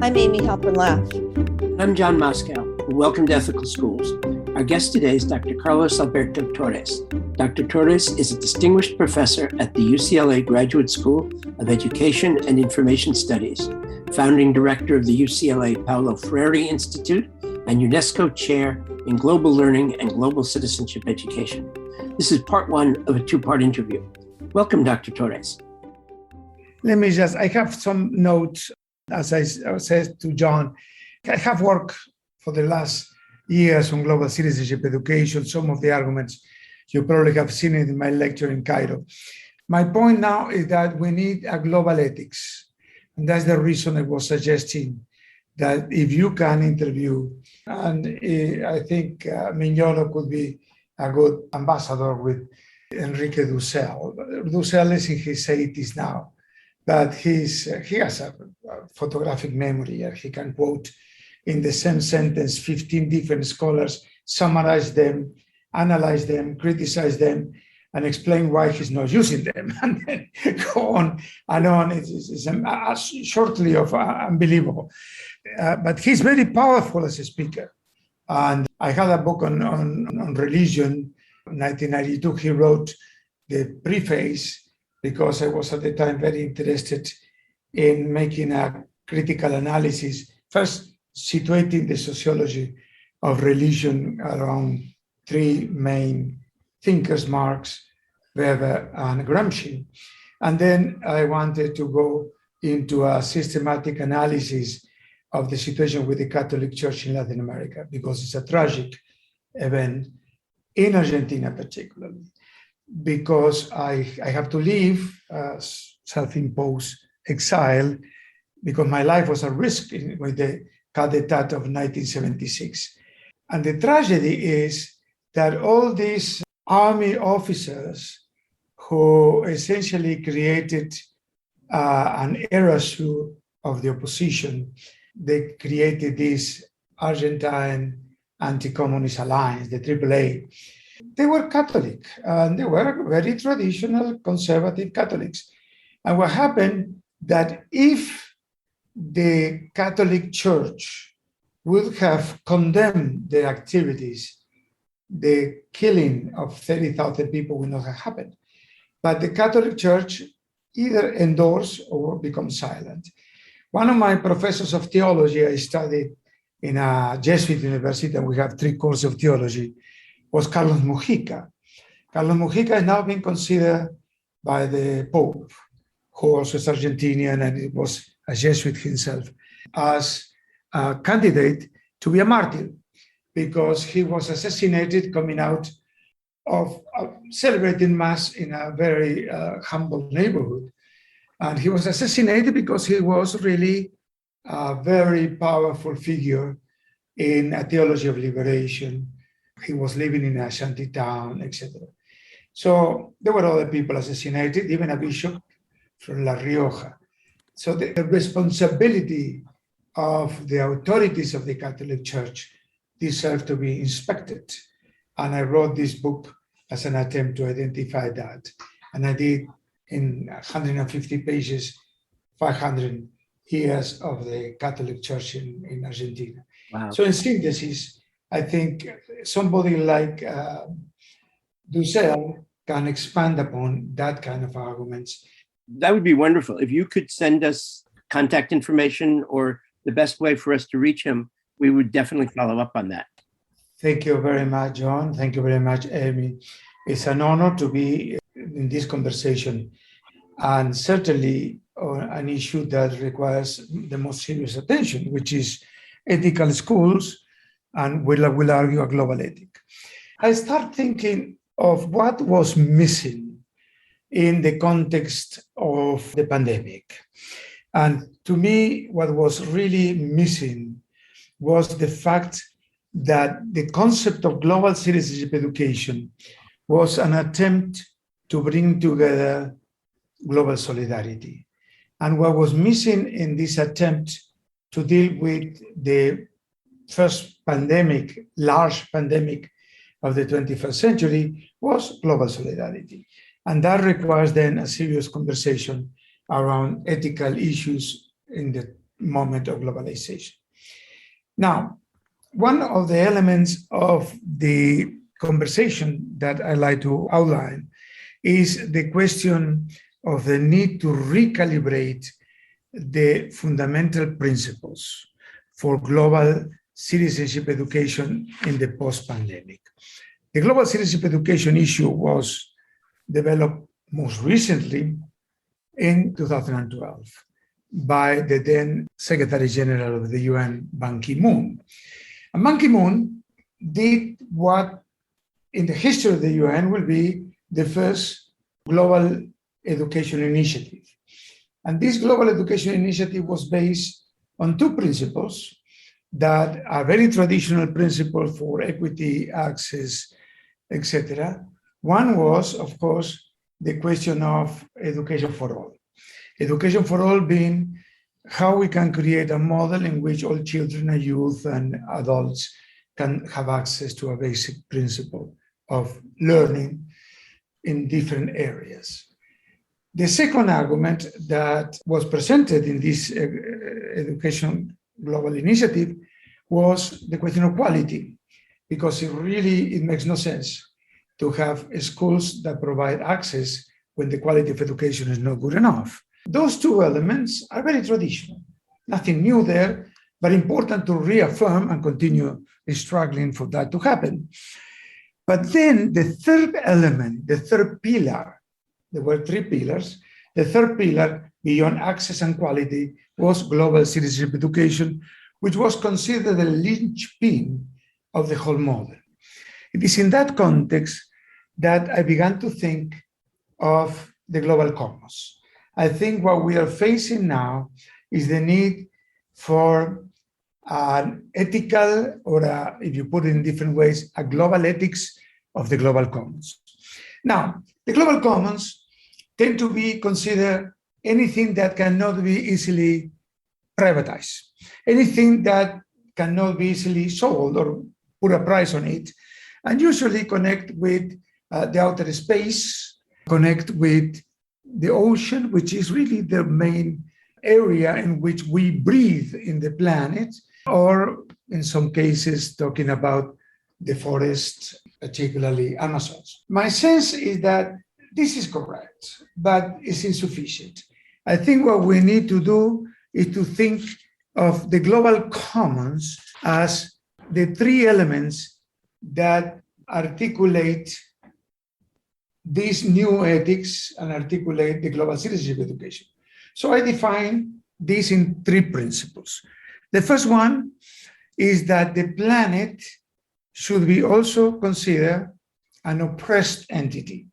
I'm Amy Halpern-Laff. I'm John Moscow, and welcome to Ethical Schools. Our guest today is Dr. Carlos Alberto Torres. Dr. Torres is a distinguished professor at the UCLA Graduate School of Education and Information Studies, founding director of the UCLA Paulo Freire Institute, and UNESCO chair in Global Learning and Global Citizenship Education. This is part one of a two-part interview. Welcome, Dr. Torres. I have some notes, as I said to John. I have worked for the last years on global citizenship education. Some of the arguments you probably have seen it in my lecture in Cairo. My point now is that we need a global ethics. And that's the reason I was suggesting that if you can interview, and I think Mignolo could be a good ambassador with Enrique Dussel. Dussel is in his 80s now, but he has a photographic memory, and he can quote in the same sentence 15 different scholars, summarize them, analyze them, criticize them, and explain why he's not using them, and then go on and on. It's shortly of unbelievable. But he's very powerful as a speaker. And I had a book on religion. In 1992, he wrote the preface because I was at the time very interested in making a critical analysis, first situating the sociology of religion around three main thinkers, Marx, Weber, and Gramsci. And then I wanted to go into a systematic analysis of the situation with the Catholic Church in Latin America, because it's a tragic event in Argentina particularly, because I have to leave self-imposed exile because my life was at risk with the coup d'etat of 1976. And the tragedy is that all these army officers who essentially created an erasure of the opposition, they created this Argentine Anti-Communist Alliance, the AAA. They were Catholic, and they were very traditional conservative Catholics. And what happened that if the Catholic Church would have condemned their activities, the killing of 30,000 people would not have happened. But the Catholic Church either endorsed or become silent. One of my professors of theology, I studied in a Jesuit university, and we have 3 courses of theology, was Carlos Mujica. Carlos Mujica is now being considered by the Pope, who also is Argentinian and it was a Jesuit himself, as a candidate to be a martyr, because he was assassinated coming out of celebrating Mass in a very humble neighborhood. And he was assassinated because he was really a very powerful figure in a theology of liberation. He was living in a shanty town, etc. So there were other people assassinated, even a bishop from La Rioja. So the responsibility of the authorities of the Catholic Church deserve to be inspected. And I wrote this book as an attempt to identify that. And I did in 150 pages, 500 years of the Catholic Church in Argentina. Wow. So in synthesis, I think somebody like Dussel can expand upon that kind of arguments. That would be wonderful. If you could send us contact information or the best way for us to reach him, we would definitely follow up on that. Thank you very much, John. Thank you very much, Amy. It's an honor to be in this conversation, and certainly an issue that requires the most serious attention, which is ethical schools, and we'll argue a global ethic. I start thinking of what was missing in the context of the pandemic. And to me, what was really missing was the fact that the concept of global citizenship education was an attempt to bring together global solidarity. And what was missing in this attempt to deal with the first pandemic, large pandemic of the 21st century was global solidarity. And that requires then a serious conversation around ethical issues in the moment of globalization. Now, one of the elements of the conversation that I like to outline is the question of the need to recalibrate the fundamental principles for global citizenship education in the post-pandemic. The global citizenship education issue was developed most recently in 2012 by the then Secretary General of the UN, Ban Ki-moon. And Ban Ki-moon did what in the history of the UN will be the first global education initiative. And this global education initiative was based on two principles that are very traditional principles for equity, access, etc. One was, of course, the question of education for all. Education for all being how we can create a model in which all children and youth and adults can have access to a basic principle of learning in different areas. The second argument that was presented in this education global initiative was the question of quality, because it makes no sense to have schools that provide access when the quality of education is not good enough. Those two elements are very traditional, nothing new there, but important to reaffirm and continue struggling for that to happen. But then the third element, the third pillar, there were three pillars. The third pillar, beyond access and quality, was global citizenship education, which was considered the linchpin of the whole model. It is in that context that I began to think of the global commons. I think what we are facing now is the need for an ethical, or if you put it in different ways, a global ethics of the global commons. Now, the global commons tend to be considered anything that cannot be easily privatized, anything that cannot be easily sold or put a price on it, and usually connect with the outer space, connect with the ocean, which is really the main area in which we breathe in the planet, or in some cases talking about the forest, particularly Amazons. My sense is that this is correct, but it's insufficient. I think what we need to do is to think of the global commons as the three elements that articulate these new ethics and articulate the global citizenship education. So I define this in three principles. The first one is that the planet should be also considered an oppressed entity.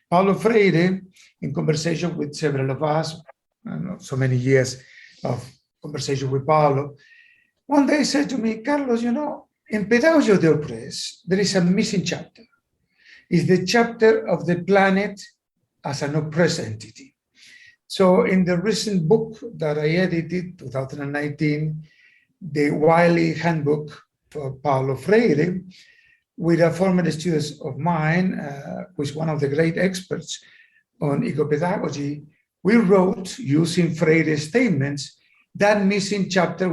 Paulo Freire, in conversation with several of us, so many years of conversation with Paulo, one day said to me, Carlos, in Pedagogy of the Oppressed, there is a missing chapter. It's the chapter of the planet as an oppressed entity. So in the recent book that I edited, 2019, the Wiley Handbook for Paulo Freire, with a former student of mine, who is one of the great experts on eco-pedagogy, we wrote, using Freire's statements, that missing chapter,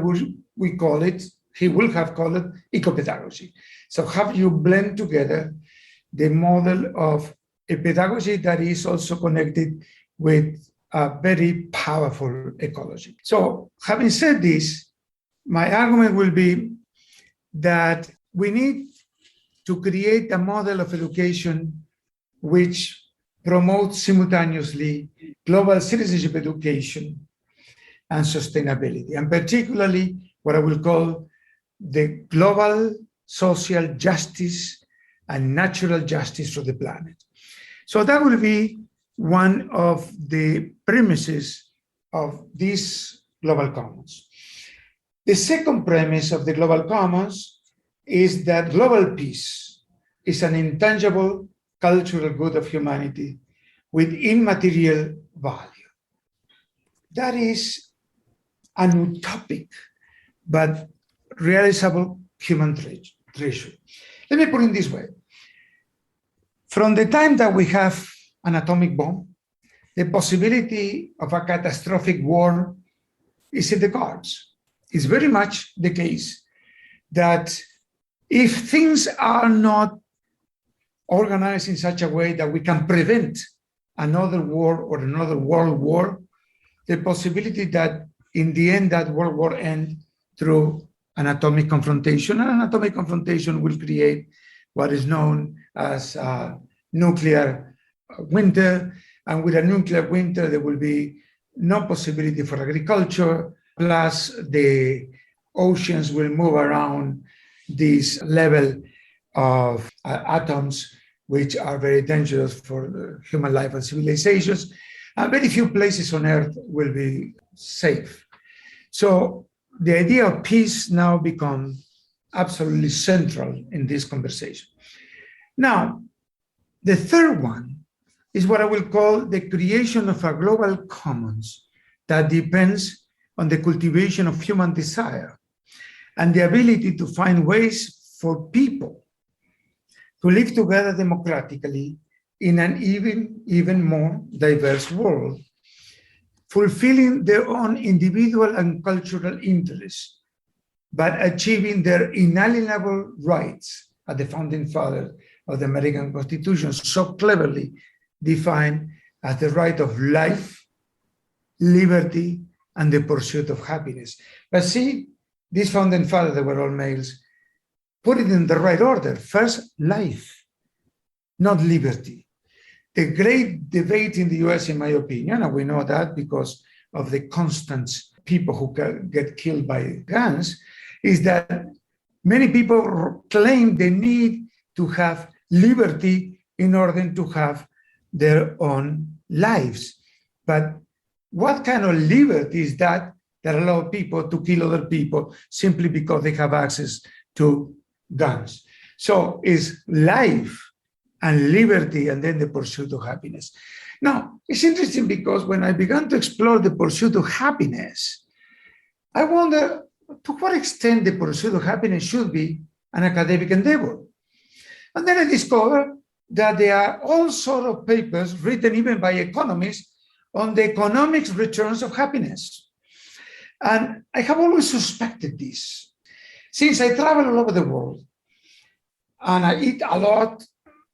we call it, he will have called it eco-pedagogy. So have you blend together the model of a pedagogy that is also connected with a very powerful ecology. So having said this, my argument will be that we need to create a model of education which promotes simultaneously global citizenship education and sustainability, and particularly what I will call the global social justice and natural justice for the planet. So that will be one of the premises of these global commons. The second premise of the global commons is that global peace is an intangible cultural good of humanity with immaterial value. That is an utopic but realizable human treasure. Let me put it this way. From the time that we have an atomic bomb, the possibility of a catastrophic war is in the cards. It's very much the case that if things are not organized in such a way that we can prevent another war or another world war, the possibility that in the end that world war end through an atomic confrontation, and an atomic confrontation will create what is known as a nuclear winter, and with a nuclear winter there will be no possibility for agriculture, plus the oceans will move around this level of atoms, which are very dangerous for human life and civilizations. And very few places on Earth will be safe. So the idea of peace now becomes absolutely central in this conversation. Now, the third one is what I will call the creation of a global commons that depends on the cultivation of human desire and the ability to find ways for people to live together democratically in an even more diverse world, fulfilling their own individual and cultural interests, but achieving their inalienable rights, as the founding fathers of the American Constitution so cleverly defined as the right of life, liberty, and the pursuit of happiness. But see, these founding fathers, they were all males, put it in the right order. First, life, not liberty. The great debate in the US, in my opinion, and we know that because of the constant people who get killed by guns, is that many people claim they need to have liberty in order to have their own lives. But what kind of liberty is that allows people to kill other people simply because they have access to guns? So it's life and liberty, and then the pursuit of happiness. Now, it's interesting because when I began to explore the pursuit of happiness, I wonder to what extent the pursuit of happiness should be an academic endeavor. And then I discovered that there are all sorts of papers written even by economists on the economic returns of happiness. And I have always suspected this. Since I travel all over the world, and I eat a lot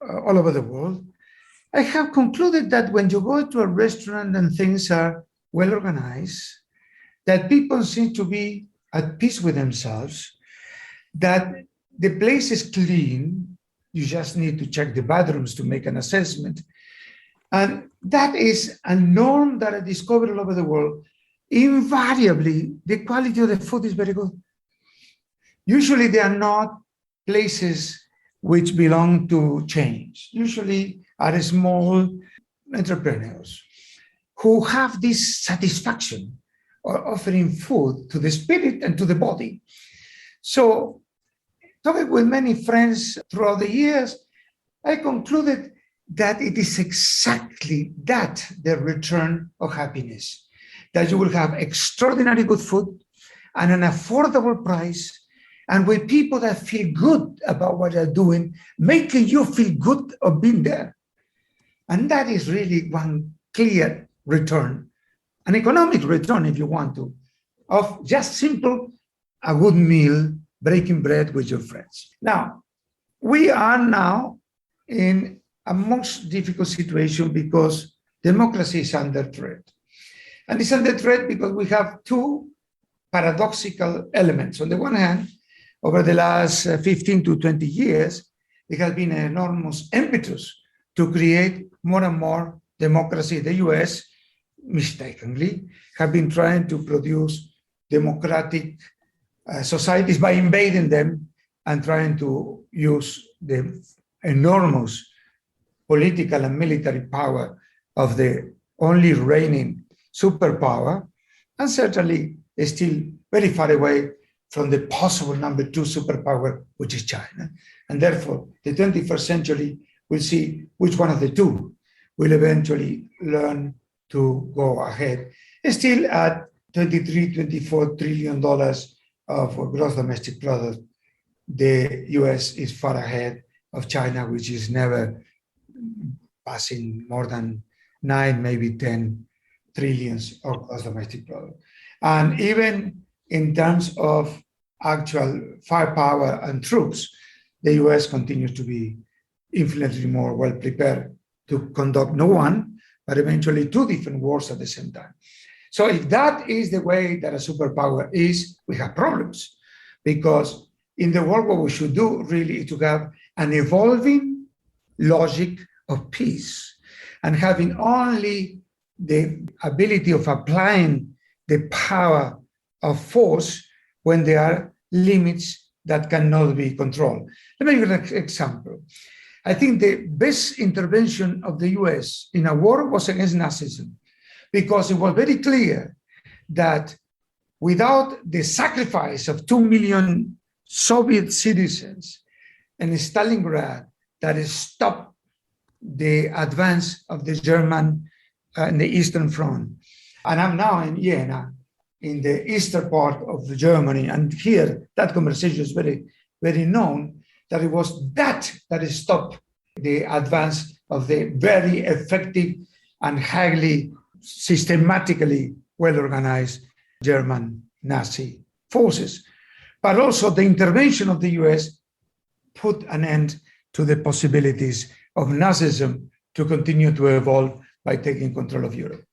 all over the world, I have concluded that when you go to a restaurant and things are well organized, that people seem to be at peace with themselves, that the place is clean, you just need to check the bathrooms to make an assessment. And that is a norm that I discovered all over the world. Invariably, the quality of the food is very good. Usually they are not places which belong to change. Usually are small entrepreneurs who have this satisfaction of offering food to the spirit and to the body. So, talking with many friends throughout the years, I concluded that it is exactly that, the return of happiness, that you will have extraordinary good food and an affordable price, and with people that feel good about what they're doing, making you feel good of being there. And that is really one clear return, an economic return, if you want to, of just simple, a good meal, breaking bread with your friends. Now, we are now in a most difficult situation because democracy is under threat. And it's under threat because we have two paradoxical elements. On the one hand, over the last 15 to 20 years, there has been an enormous impetus to create more and more democracy. The US, mistakenly, have been trying to produce democratic societies by invading them and trying to use the enormous political and military power of the only reigning superpower, and certainly is still very far away from the possible number two superpower, which is China. And therefore, the 21st century will see which one of the two will eventually learn to go ahead. It's still at $24 trillion of gross domestic product. The US is far ahead of China, which is never passing more than 9, maybe 10 trillions of gross domestic product. And even in terms of actual firepower and troops, the US continues to be infinitely more well prepared to conduct not one, but eventually two different wars at the same time. So if that is the way that a superpower is, we have problems. Because in the world, what we should do really is to have an evolving logic of peace and having only the ability of applying the power of force when there are limits that cannot be controlled. Let me give you an example. I think the best intervention of the US in a war was against Nazism, because it was very clear that without the sacrifice of 2 million Soviet citizens in Stalingrad, that stopped the advance of the German in the Eastern Front. And I'm now in Jena, in the eastern part of Germany. And here, that conversation is very, very known, that it was that stopped the advance of the very effective and highly systematically well-organized German Nazi forces. But also the intervention of the US put an end to the possibilities of Nazism to continue to evolve by taking control of Europe.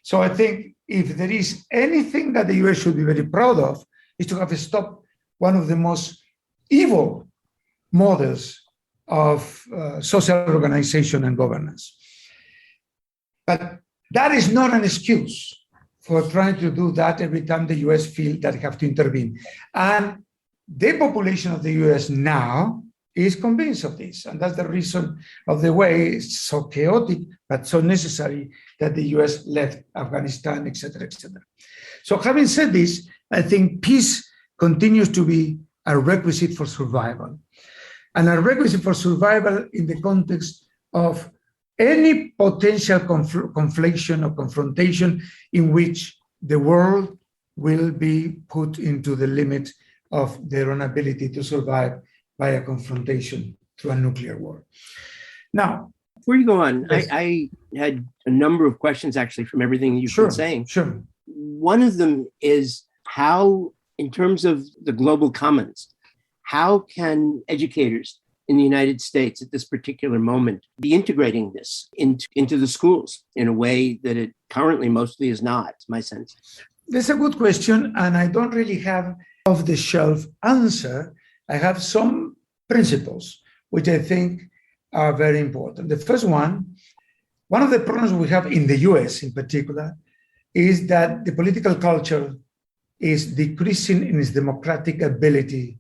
So I think if there is anything that the US should be very proud of, is to have stopped one of the most evil models of social organization and governance. But that is not an excuse for trying to do that every time the US feel that they have to intervene. And the population of the US now is convinced of this. And that's the reason of the way it's so chaotic, but so necessary that the US left Afghanistan, et cetera, et cetera. So having said this, I think peace continues to be a requisite for survival. And a requisite for survival in the context of any potential confliction or confrontation in which the world will be put into the limit of their own ability to survive by a confrontation through a nuclear war. Now, before you go on, yes. I had a number of questions actually from everything you've been saying. Sure. One of them is how, in terms of the global commons, how can educators in the United States at this particular moment be integrating this into the schools in a way that it currently mostly is not, my sense? That's a good question, and I don't really have off-the-shelf answer. I have some principles which I think are very important. The first one of the problems we have in the US in particular is that the political culture is decreasing in its democratic ability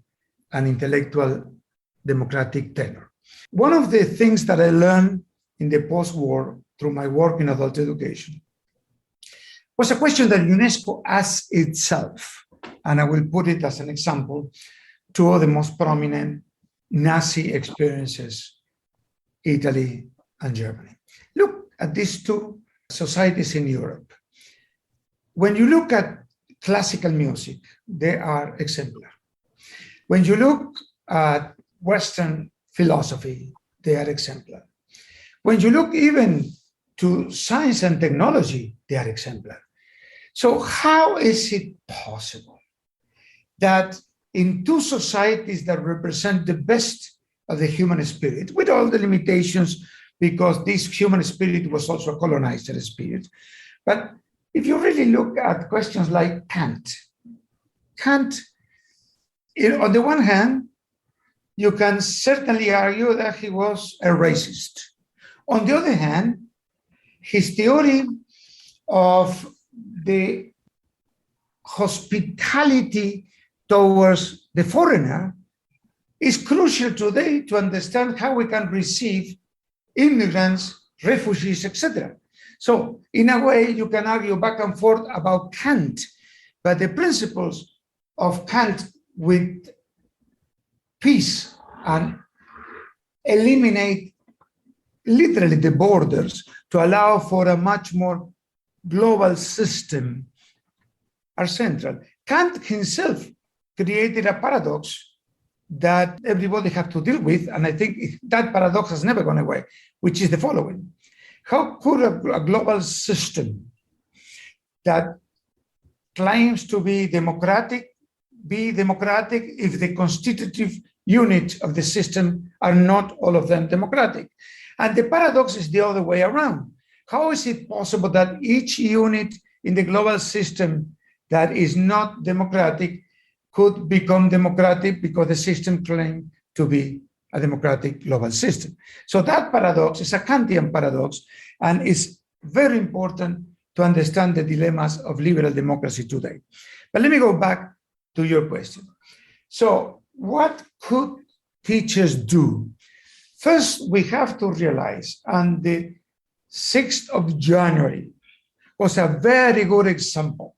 and intellectual democratic tenor. One of the things that I learned in the post-war through my work in adult education was a question that UNESCO asked itself, and I will put it as an example, two of the most prominent Nazi experiences, Italy and Germany. Look at these two societies in Europe. When you look at classical music, they are exemplar. When you look at Western philosophy, they are exemplar. When you look even to science and technology, they are exemplar. So how is it possible that in two societies that represent the best of the human spirit, with all the limitations, because this human spirit was also a colonizer spirit, but if you really look at questions like Kant, on the one hand, you can certainly argue that he was a racist. On the other hand, his theory of the hospitality towards the foreigner is crucial today to understand how we can receive immigrants, refugees, etc. So in a way, you can argue back and forth about Kant, but the principles of Kant with peace and eliminate literally the borders to allow for a much more global system are central. Kant himself created a paradox that everybody have to deal with, and I think that paradox has never gone away, which is the following. How could a global system that claims to be democratic if the constitutive unit of the system are not all of them democratic? And the paradox is the other way around. How is it possible that each unit in the global system that is not democratic could become democratic because the system claimed to be a democratic global system? So that paradox is a Kantian paradox, and is very important to understand the dilemmas of liberal democracy today. But let me go back to your question. So what could teachers do? First, we have to realize, and the 6th of January was a very good example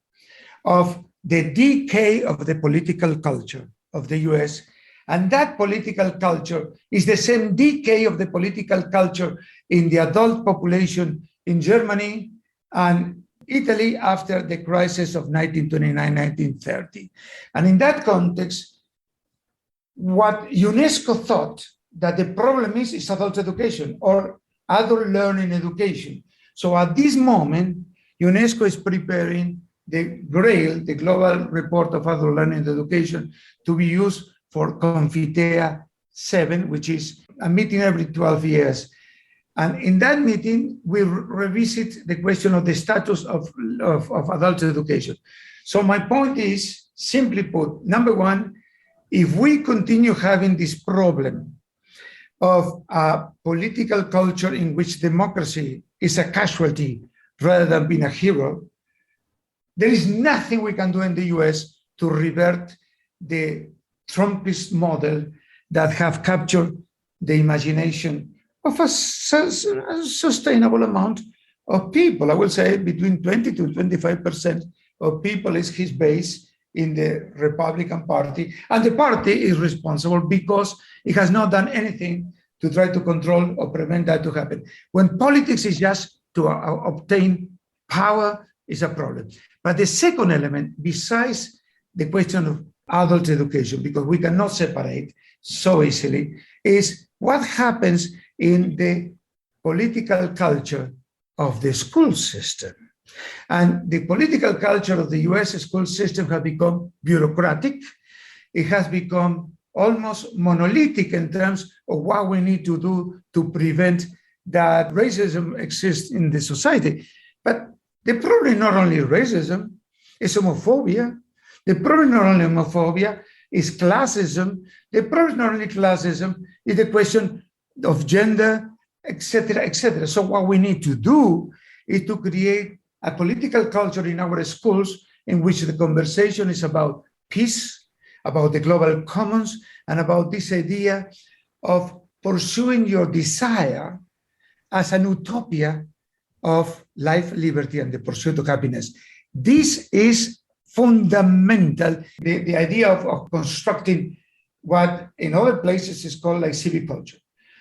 of the decay of the political culture of the US. And that political culture is the same decay of the political culture in the adult population in Germany and Italy after the crisis of 1929, 1930. And in that context, what UNESCO thought that the problem is adult education or adult learning education. So at this moment, UNESCO is preparing the GRAIL, the Global Report of Adult Learning Education, to be used for Confitea 7, which is a meeting every 12 years. And in that meeting, we revisit the question of the status of adult education. So my point is, simply put, number one, if we continue having this problem of a political culture in which democracy is a casualty rather than being a hero, there is nothing we can do in the US to revert the Trumpist model that have captured the imagination of a sustainable amount of people. I will say between 20 to 25% of people is his base in the Republican Party. And the party is responsible because it has not done anything to try to control or prevent that to happen. When politics is just to obtain power, is a problem. But the second element, besides the question of adult education, because we cannot separate so easily, is what happens in the political culture of the school system. And the political culture of the US school system has become bureaucratic. It has become almost monolithic in terms of what we need to do to prevent that racism exists in the society. But the problem is not only racism, it's homophobia. The problem is not only homophobia, it's classism. The problem is not only classism, it's the question of gender, etc., etc. So what we need to do is to create a political culture in our schools in which the conversation is about peace, about the global commons, and about this idea of pursuing your desire as an utopia of life, liberty, and the pursuit of happiness. This is fundamental, the idea of constructing what in other places is called like civic culture.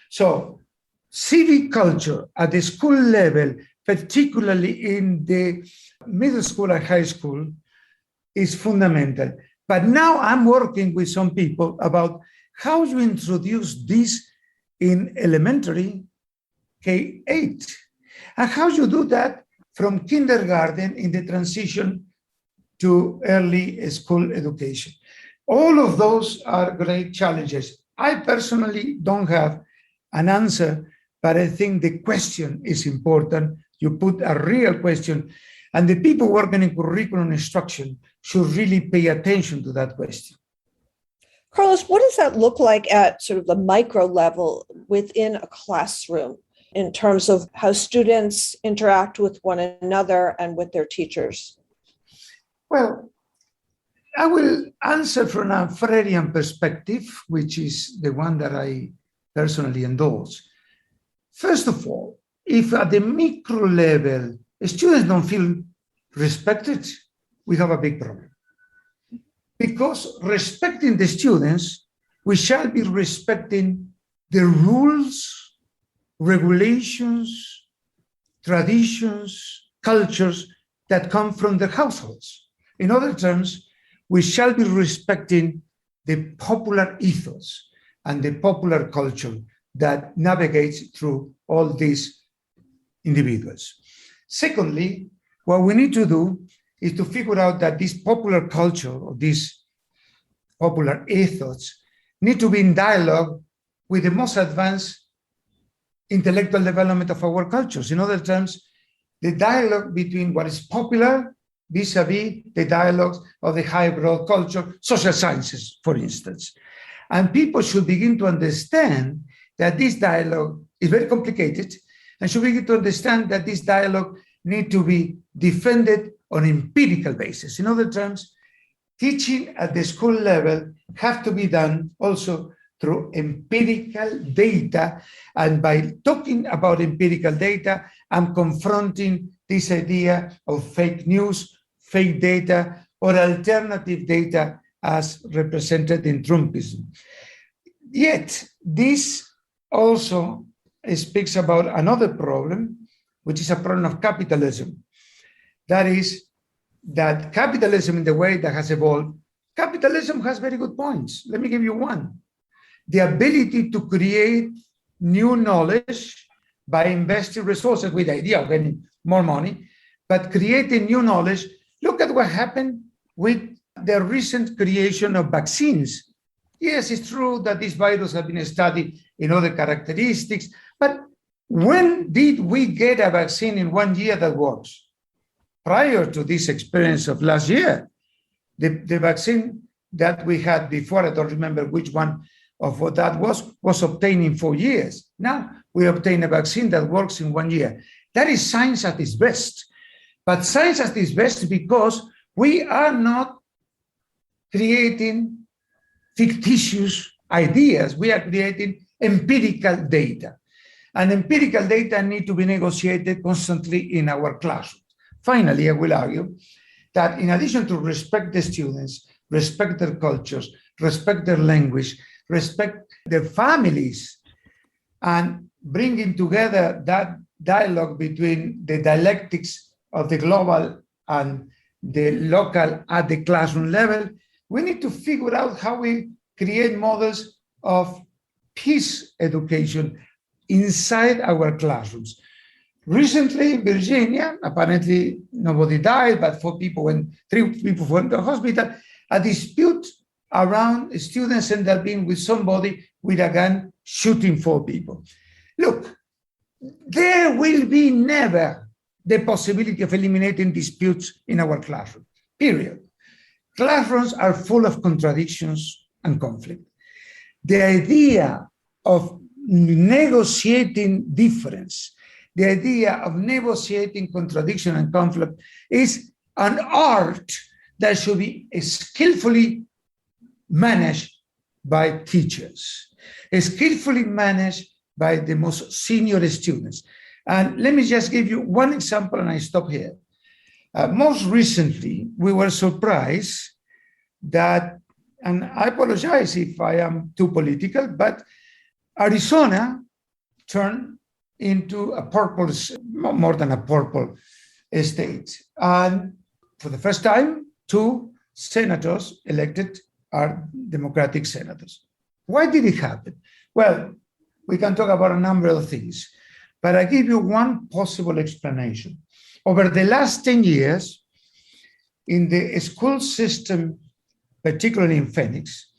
So civic culture at the school level, particularly in the middle school and high school, is fundamental. But now I'm working with some people about how you introduce this in elementary K-8, and how you do that from kindergarten in the transition to early school education. All of those are great challenges. I personally don't have an answer, but I think the question is important. You put a real question, and the people working in curriculum instruction should really pay attention to that question. Carlos, what does that look like at sort of the micro level within a classroom in terms of how students interact with one another and with their teachers? Well, I will answer from a Freirean perspective, which is the one that I personally endorse. First of all, if at the micro level, students don't feel respected, we have a big problem. Because respecting the students, we shall be respecting the rules, regulations, traditions, cultures that come from the households. In other terms, we shall be respecting the popular ethos and the popular culture that navigates through all these individuals. Secondly, what we need to do is to figure out that this popular culture or this popular ethos need to be in dialogue with the most advanced intellectual development of our cultures. In other terms, the dialogue between what is popular vis-a-vis the dialogues of the high-broad culture, social sciences, for instance. And people should begin to understand that this dialogue is very complicated and should begin to understand that this dialogue needs to be defended on empirical basis. In other terms, teaching at the school level have to be done also through empirical data. And by talking about empirical data, I'm confronting this idea of fake news, fake data, or alternative data as represented in Trumpism. Yet, this also speaks about another problem, which is a problem of capitalism. That is, that capitalism in the way that has evolved, capitalism has very good points. Let me give you one. The ability to create new knowledge by investing resources with the idea of getting more money, but creating new knowledge. Look at what happened with the recent creation of vaccines. Yes, it's true that this virus has been studied in other characteristics, but when did we get a vaccine in 1 year that works? Prior to this experience of last year, the vaccine that we had before, I don't remember which one of what that was obtained in 4 years. Now we obtain a vaccine that works in 1 year. That is science at its best. But science at its best because we are not creating fictitious ideas. We are creating empirical data. And empirical data need to be negotiated constantly in our classrooms. Finally, I will argue that in addition to respect the students, respect their cultures, respect their language, respect their families, and bringing together that dialogue between the dialectics of the global and the local at the classroom level, we need to figure out how we create models of peace education inside our classrooms. Recently in Virginia, apparently nobody died, but 3 people went to the hospital. A dispute around students ended up being with somebody with a gun shooting 4 people. Look, there will be never the possibility of eliminating disputes in our classroom, period. Classrooms are full of contradictions and conflict. The idea of negotiating difference, the idea of negotiating contradiction and conflict is an art that should be skillfully managed by teachers, skillfully managed by the most senior students. And let me just give you one example and I stop here. Most recently, we were surprised that, and I apologize if I am too political, but Arizona turned into a purple, more than a purple state. And for the first time, 2 senators elected are Democratic senators. Why did it happen? Well, we can talk about a number of things, but I give you one possible explanation. Over the last 10 years, in the school system, particularly in Phoenix,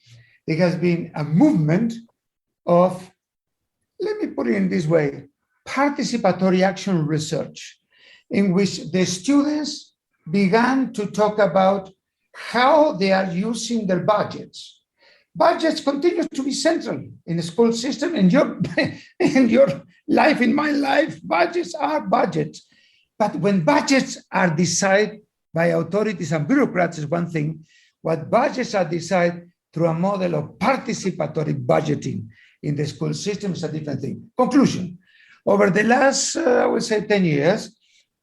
there has been a movement of, let me put it in this way, participatory action research, in which the students began to talk about how they are using their budgets. Budgets continue to be central in the school system. In your life, in my life, budgets are budgets. But when budgets are decided by authorities and bureaucrats is one thing. What budgets are decided through a model of participatory budgeting in the school system is a different thing. Conclusion. Over the last, I would say 10 years,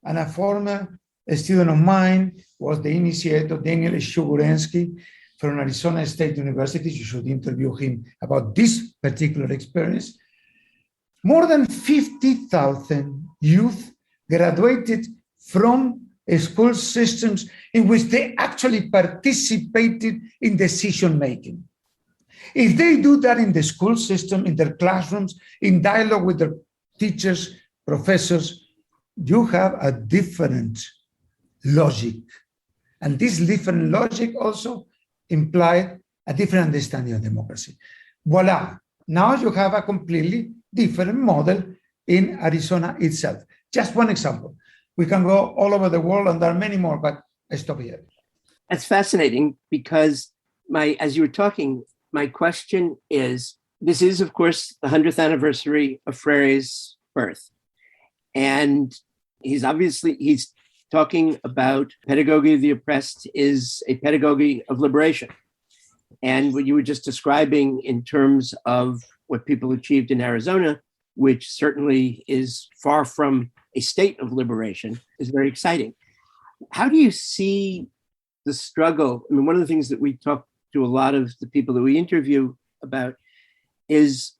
and a former student of mine was the initiator, Daniel Shugurensky from Arizona State University. You should interview him about this particular experience. More than 50,000 youth graduated from school systems in which they actually participated in decision-making. If they do that in the school system, in their classrooms, in dialogue with their teachers, professors, you have a different logic And this different logic also implied a different understanding of democracy. Voila, now you have a completely different model in Arizona itself. Just one example. We can go all over the world, and there are many more, but I stop here. That's fascinating because as you were talking, my question is, this is, of course, the 100th anniversary of Freire's birth. And he's talking about pedagogy of the oppressed is a pedagogy of liberation. And what you were just describing in terms of what people achieved in Arizona, which certainly is far from a state of liberation, is very exciting. How do you see the struggle? I mean, one of the things that we talk to a lot of the people that we interview about is,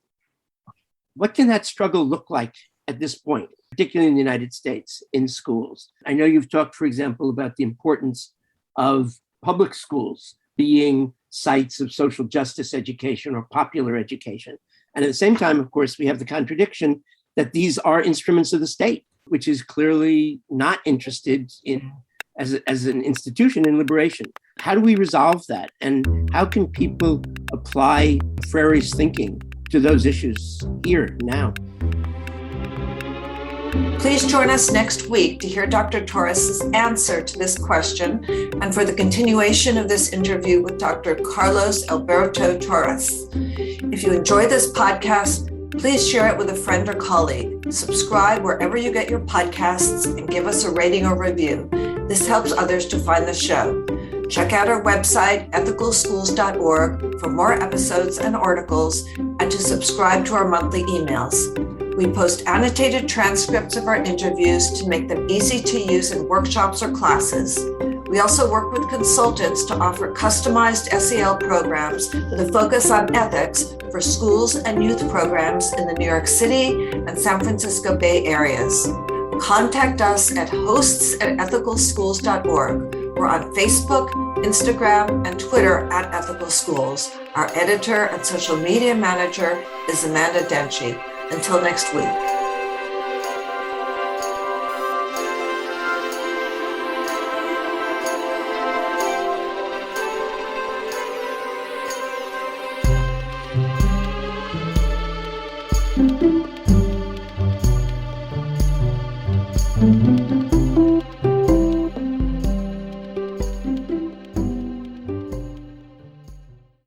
what can that struggle look like at this point, particularly in the United States, in schools? I know you've talked, for example, about the importance of public schools being sites of social justice education or popular education. And at the same time, of course, we have the contradiction that these are instruments of the state, which is clearly not interested in, as an institution, in liberation. How do we resolve that? And how can people apply Freire's thinking to those issues here, now? Please join us next week to hear Dr. Torres' answer to this question and for the continuation of this interview with Dr. Carlos Alberto Torres. If you enjoy this podcast, please share it with a friend or colleague. Subscribe wherever you get your podcasts and give us a rating or review. This helps others to find the show. Check out our website, ethicalschools.org, for more episodes and articles, and to subscribe to our monthly emails. We post annotated transcripts of our interviews to make them easy to use in workshops or classes. We also work with consultants to offer customized SEL programs with a focus on ethics for schools and youth programs in the New York City and San Francisco Bay areas. Contact us at hosts@ethicalschools.org. We're on Facebook, Instagram, and Twitter at Ethical Schools. Our editor and social media manager is Amanda Denchi. Until next week.